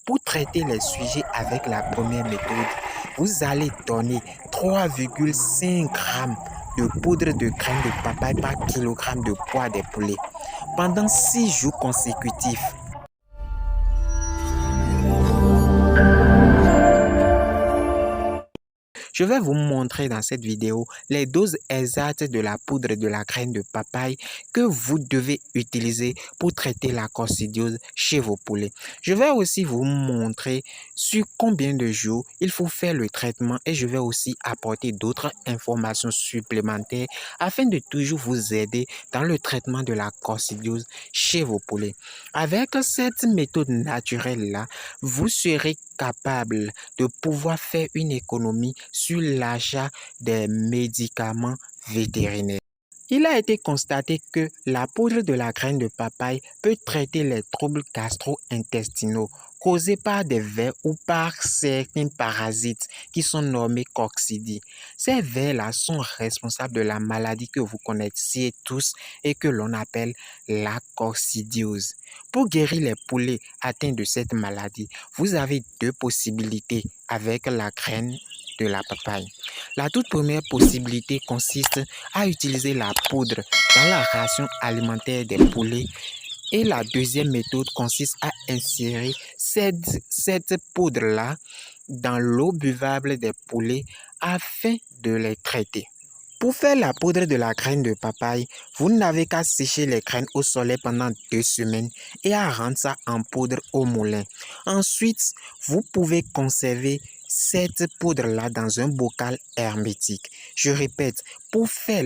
Pour traiter les sujets avec la première méthode, vous allez donner 3,5 grammes de poudre de graines de papaye par kilogramme de poids des poulets pendant 6 jours consécutifs. Je vais vous montrer dans cette vidéo les doses exactes de la poudre de la graine de papaye que vous devez utiliser pour traiter la coccidiose chez vos poulets. Je vais aussi vous montrer sur combien de jours il faut faire le traitement et je vais aussi apporter d'autres informations supplémentaires afin de toujours vous aider dans le traitement de la coccidiose chez vos poulets. Avec cette méthode naturelle-là, vous serez capable de pouvoir faire une économie sur l'achat des médicaments vétérinaires. Il a été constaté que la poudre de la graine de papaye peut traiter les troubles gastro-intestinaux causés par des vers ou par certains parasites qui sont nommés coccidies. Ces vers-là sont responsables de la maladie que vous connaissez tous et que l'on appelle la coccidiose. Pour guérir les poulets atteints de cette maladie, vous avez deux possibilités avec la graine de la papaye. La toute première possibilité consiste à utiliser la poudre dans la ration alimentaire des poulets et la deuxième méthode consiste à insérer cette poudre-là dans l'eau buvable des poulets afin de les traiter. Pour faire la poudre de la graine de papaye, vous n'avez qu'à sécher les graines au soleil pendant 2 semaines et à rendre ça en poudre au moulin. Ensuite, vous pouvez conserver cette poudre-là dans un bocal hermétique. Je répète, pour faire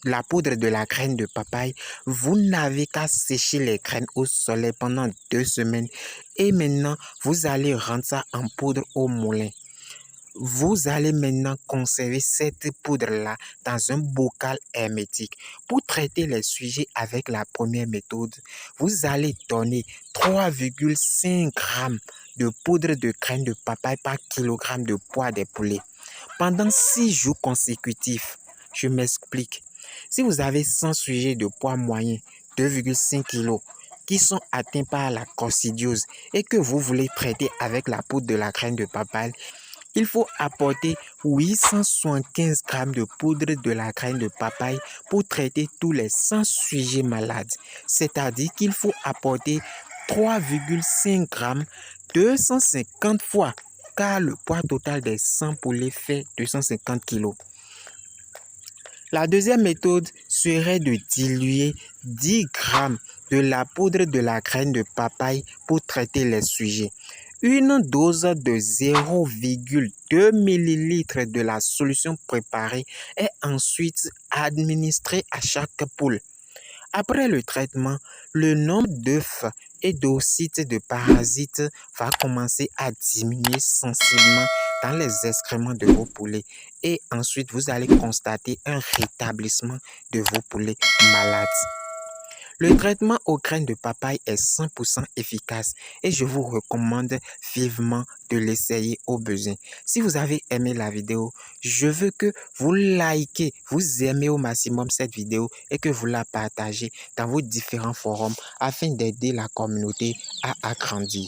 la poudre de la graine de papaye, vous n'avez qu'à sécher les graines au soleil pendant 2 semaines et maintenant, vous allez rendre ça en poudre au moulin. Vous allez maintenant conserver cette poudre-là dans un bocal hermétique. Pour traiter les sujets avec la première méthode, vous allez donner 3,5 grammes de poudre de graines de papaye par kilogramme de poids des poulets pendant 6 jours consécutifs. Je m'explique. Si vous avez 100 sujets de poids moyen, 2,5 kg, qui sont atteints par la coccidiose et que vous voulez traiter avec la poudre de la graine de papaye, il faut apporter 875 grammes de poudre de la graine de papaye pour traiter tous les 100 sujets malades. C'est-à-dire qu'il faut apporter 3,5 grammes 250 fois, car le poids total des 100 poulets fait 250 kg. La deuxième méthode serait de diluer 10 grammes de la poudre de la graine de papaye pour traiter les sujets. Une dose de 0,2 ml de la solution préparée est ensuite administrée à chaque poule. Après le traitement, le nombre d'œufs et d'ocytes de parasites va commencer à diminuer sensiblement dans les excréments de vos poulets et ensuite vous allez constater un rétablissement de vos poulets malades. Le traitement aux graines de papaye est 100% efficace et je vous recommande vivement de l'essayer au besoin. Si vous avez aimé la vidéo, je veux que vous likez, vous aimez au maximum cette vidéo et que vous la partagez dans vos différents forums afin d'aider la communauté à agrandir.